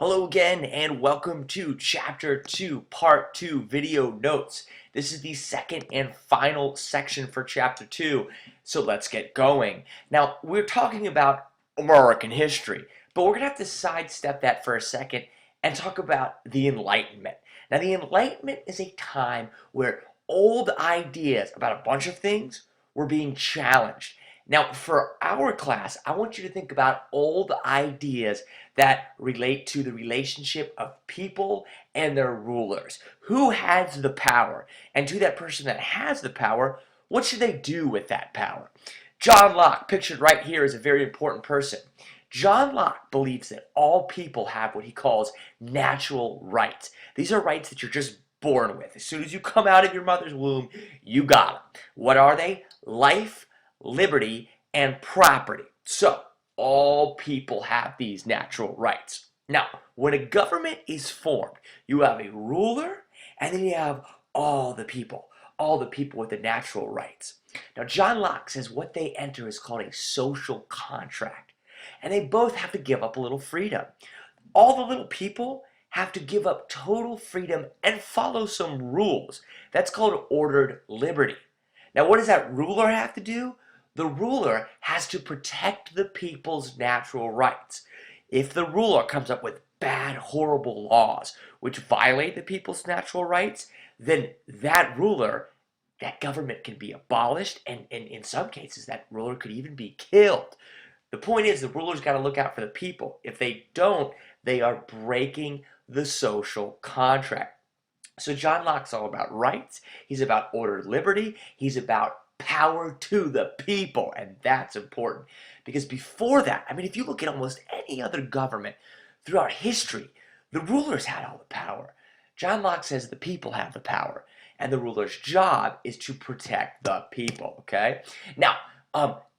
Hello again and welcome to Chapter 2, Part 2 video notes. This is the second and final section for Chapter 2, so let's get going. Now, we're talking about American history, but we're going to have to sidestep that for a second and talk about the Enlightenment. Now, the Enlightenment is a time where old ideas about a bunch of things were being challenged. Now, for our class, I want you to think about old ideas that relate to the relationship of people and their rulers. Who has the power? And to that person that has the power, what should they do with that power? John Locke, pictured right here, is a very important person. John Locke believes that all people have what he calls natural rights. These are rights that you're just born with. As soon as you come out of your mother's womb, you got them. What are they? Life, liberty, and property. So, all people have these natural rights. Now, when a government is formed, you have a ruler and then you have all the people with the natural rights. Now, John Locke says what they enter is called a social contract, and they both have to give up a little freedom. All the little people have to give up total freedom and follow some rules. That's called ordered liberty. Now, what does that ruler have to do? The ruler has to protect the people's natural rights. If the ruler comes up with bad, horrible laws which violate the people's natural rights, then that ruler, that government can be abolished, and in some cases, that ruler could even be killed. The point is, the ruler's got to look out for the people. If they don't, they are breaking the social contract. So John Locke's all about rights. He's about ordered liberty. He's about power to the people, and that's important because before that, I mean, if you look at almost any other government throughout history, the rulers had all the power. John Locke says the people have the power, and the ruler's job is to protect the people. Okay, now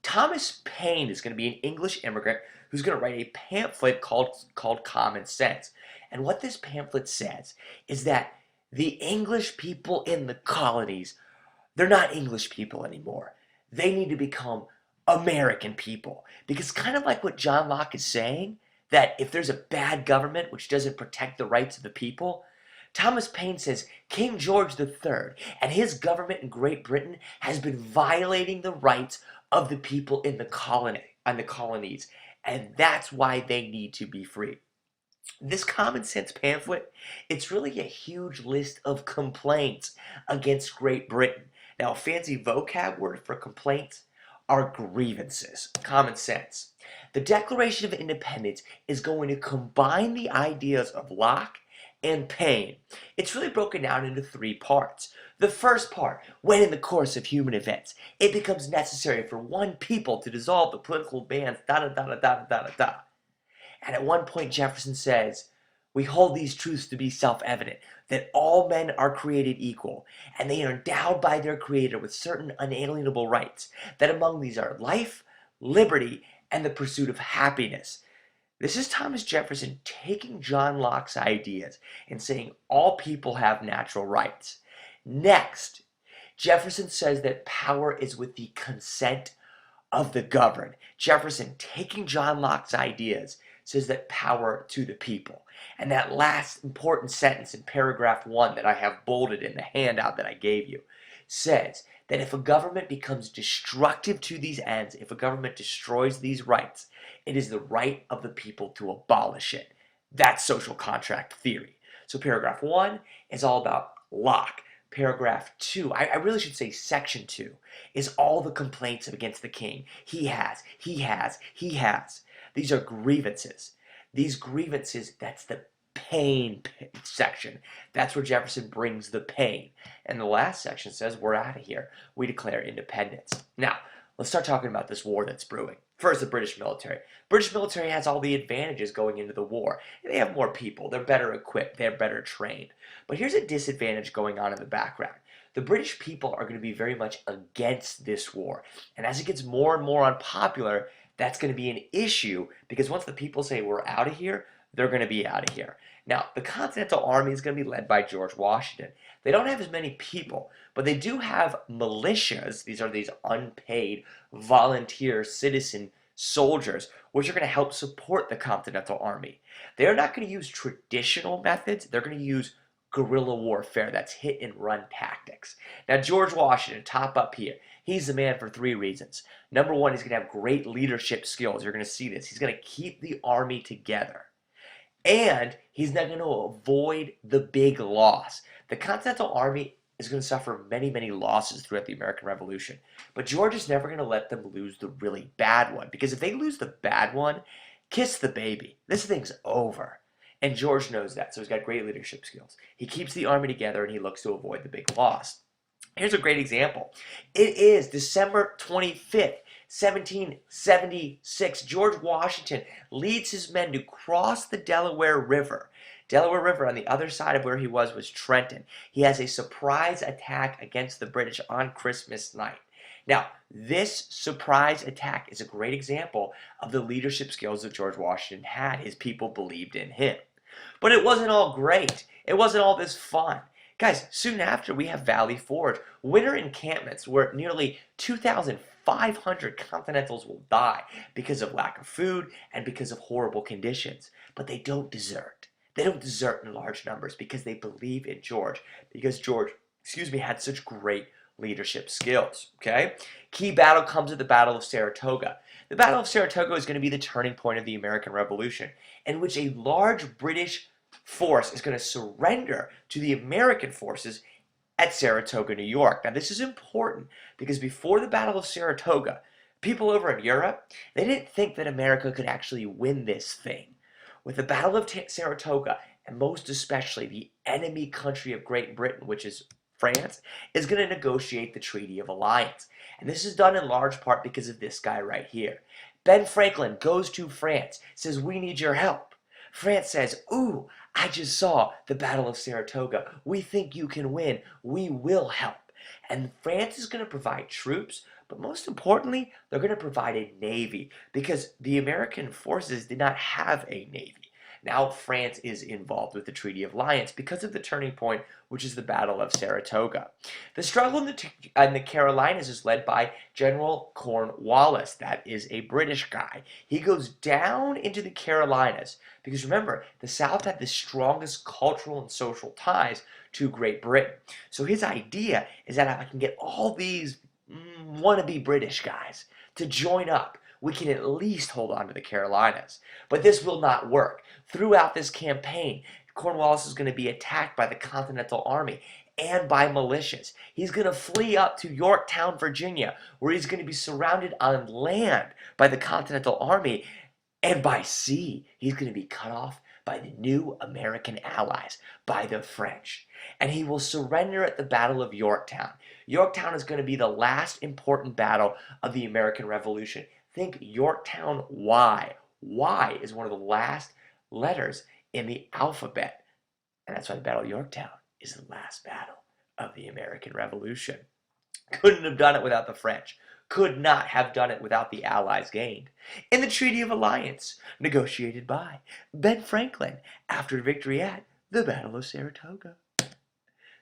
Thomas Paine is going to be an English immigrant who's going to write a pamphlet called Common Sense, and what this pamphlet says is that the English people in the colonies, they're not English people anymore. They need to become American people. Because kind of like what John Locke is saying, that if there's a bad government which doesn't protect the rights of the people, Thomas Paine says King George III and his government in Great Britain has been violating the rights of the people in the colonies, and that's why they need to be free. This Common Sense pamphlet, it's really a huge list of complaints against Great Britain. Now, a fancy vocab word for complaints are grievances. Common sense. The Declaration of Independence is going to combine the ideas of Locke and Paine. It's really broken down into three parts. The first part, when in the course of human events, it becomes necessary for one people to dissolve the political bands, da da da da da da da da. And at one point, Jefferson says, "We hold these truths to be self-evident, that all men are created equal, and they are endowed by their Creator with certain unalienable rights, that among these are life, liberty, and the pursuit of happiness." This is Thomas Jefferson taking John Locke's ideas and saying all people have natural rights. Next, Jefferson says that power is with the consent of the governed. Jefferson, taking John Locke's ideas, says that power to the people. And that last important sentence in paragraph 1 that I have bolded in the handout that I gave you says that if a government becomes destructive to these ends, if a government destroys these rights, it is the right of the people to abolish it. That's social contract theory. So paragraph 1 is all about Locke. Paragraph 2, I really should say section 2, is all the complaints against the king. He has. These are grievances. These grievances, that's the Paine section. That's where Jefferson brings the pain. And the last section says, we're out of here. We declare independence. Now, let's start talking about this war that's brewing. First, the British military. British military has all the advantages going into the war. They have more people. They're better equipped. They're better trained. But here's a disadvantage going on in the background. The British people are going to be very much against this war. And as it gets more and more unpopular, that's going to be an issue because once the people say we're out of here, they're going to be out of here. Now, the Continental Army is going to be led by George Washington. They don't have as many people, but they do have militias. These are these unpaid volunteer citizen soldiers, which are going to help support the Continental Army. They're not going to use traditional methods. They're going to use guerrilla warfare. That's hit and run tactics. Now, George Washington, top up here, he's the man for 3 reasons. Number one, he's going to have great leadership skills. You're going to see this. He's going to keep the army together. And he's not going to avoid the big loss. The Continental Army is going to suffer many, many losses throughout the American Revolution. But George is never going to let them lose the really bad one. Because if they lose the bad one, kiss the baby. This thing's over. And George knows that, so he's got great leadership skills. He keeps the army together and he looks to avoid the big loss. Here's a great example. It is December 25th, 1776. George Washington leads his men to cross the Delaware River. Delaware River on the other side of where he was Trenton. He has a surprise attack against the British on Christmas night. Now, this surprise attack is a great example of the leadership skills that George Washington had. His people believed in him. But it wasn't all great. It wasn't all this fun. Guys, soon after we have Valley Forge, winter encampments where nearly 2,500 Continentals will die because of lack of food and because of horrible conditions. But they don't desert. They don't desert in large numbers because they believe in George, because George, had such great leadership skills, okay? Key battle comes at the Battle of Saratoga. The Battle of Saratoga is going to be the turning point of the American Revolution, in which a large British force is going to surrender to the American forces at Saratoga, New York. Now, this is important because before the Battle of Saratoga, people over in Europe, they didn't think that America could actually win this thing. With the Battle of Saratoga, and most especially the enemy country of Great Britain, which is France, is going to negotiate the Treaty of Alliance. And this is done in large part because of this guy right here. Ben Franklin goes to France, says, "We need your help." France says, "Ooh, I just saw the Battle of Saratoga. We think you can win. We will help." And France is going to provide troops, but most importantly, they're going to provide a navy because the American forces did not have a navy. Now France is involved with the Treaty of Alliance because of the turning point, which is the Battle of Saratoga. The struggle in the Carolinas is led by General Cornwallis. That is a British guy. He goes down into the Carolinas because remember, the South had the strongest cultural and social ties to Great Britain. So his idea is that if I can get all these wannabe British guys to join up, we can at least hold on to the Carolinas. But this will not work. Throughout this campaign, Cornwallis is going to be attacked by the Continental Army and by militias. He's going to flee up to Yorktown, Virginia, where he's going to be surrounded on land by the Continental Army, and by sea, he's going to be cut off by the new American allies, by the French. And he will surrender at the Battle of Yorktown. Yorktown is going to be the last important battle of the American Revolution. Think Yorktown Y. Y is one of the last letters in the alphabet. And that's why the Battle of Yorktown is the last battle of the American Revolution. Couldn't have done it without the French. Could not have done it without the Allies gained. In the Treaty of Alliance, negotiated by Ben Franklin after victory at the Battle of Saratoga.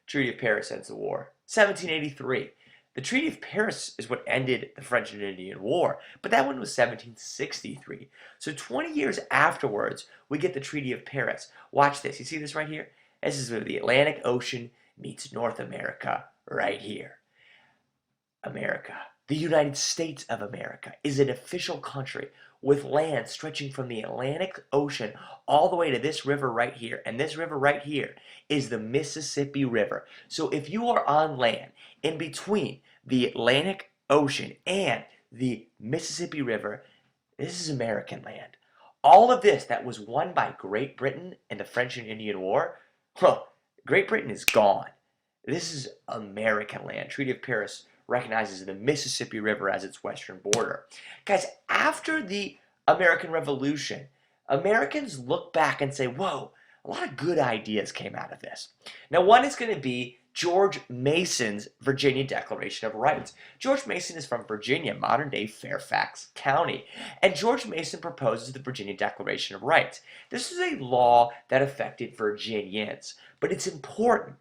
Treaty of Paris ends the war. 1783. The Treaty of Paris is what ended the French and Indian War, but that one was 1763. So 20 years afterwards, we get the Treaty of Paris. Watch this. You see this right here? This is where the Atlantic Ocean meets North America right here. America, the United States of America, is an official country with land stretching from the Atlantic Ocean all the way to this river right here. And this river right here is the Mississippi River. So if you are on land in between the Atlantic Ocean and the Mississippi River, this is American land. All of this that was won by Great Britain in the French and Indian War, Great Britain is gone. This is American land. Treaty of Paris recognizes the Mississippi River as its western border. Guys, after the American Revolution, Americans look back and say, whoa, a lot of good ideas came out of this. Now, one is going to be George Mason's Virginia Declaration of Rights. George Mason is from Virginia, modern-day Fairfax County, and George Mason proposes the Virginia Declaration of Rights. This is a law that affected Virginians, but it's important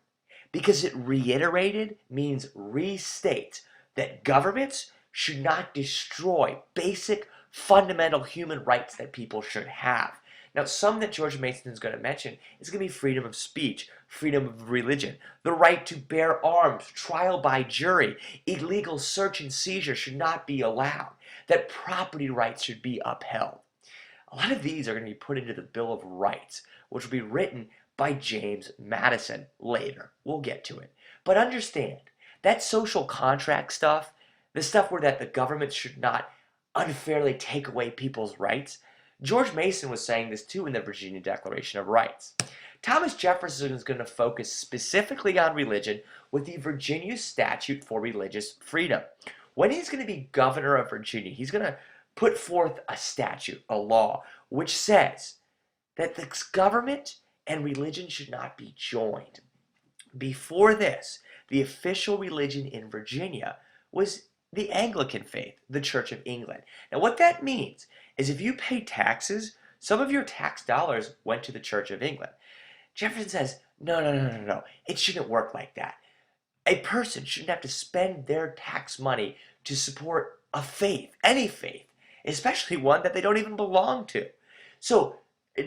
because it reiterated, means restate, that governments should not destroy basic fundamental human rights that people should have. Now, some that George Mason is going to mention is going to be freedom of speech, freedom of religion, the right to bear arms, trial by jury, illegal search and seizure should not be allowed, that property rights should be upheld. A lot of these are going to be put into the Bill of Rights, which will be written by James Madison later. We'll get to it. But understand, that social contract stuff, the stuff where that the government should not unfairly take away people's rights, George Mason was saying this too in the Virginia Declaration of Rights. Thomas Jefferson is going to focus specifically on religion with the Virginia Statute for Religious Freedom. When he's going to be governor of Virginia, he's going to put forth a statute, a law, which says that the government and religion should not be joined. Before this, the official religion in Virginia was the Anglican faith, the Church of England. Now, what that means is if you pay taxes, some of your tax dollars went to the Church of England. Jefferson says, no. It shouldn't work like that. A person shouldn't have to spend their tax money to support a faith, any faith, especially one that they don't even belong to. So,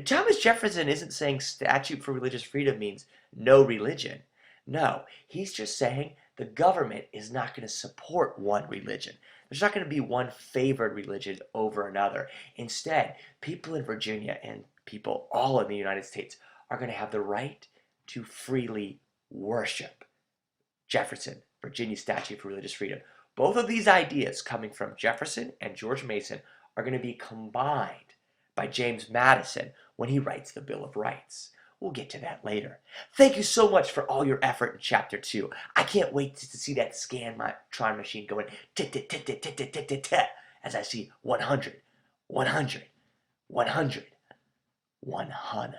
Thomas Jefferson isn't saying statute for religious freedom means no religion. No, he's just saying the government is not going to support one religion. There's not going to be one favored religion over another. Instead, people in Virginia and people all in the United States are going to have the right to freely worship. Jefferson, Virginia Statute for Religious Freedom. Both of these ideas coming from Jefferson and George Mason are going to be combined by James Madison when he writes the Bill of Rights. We'll get to that later. Thank you so much for all your effort in Chapter 2. I can't wait to see that Scantron machine going as I see 100, 100, 100, 100.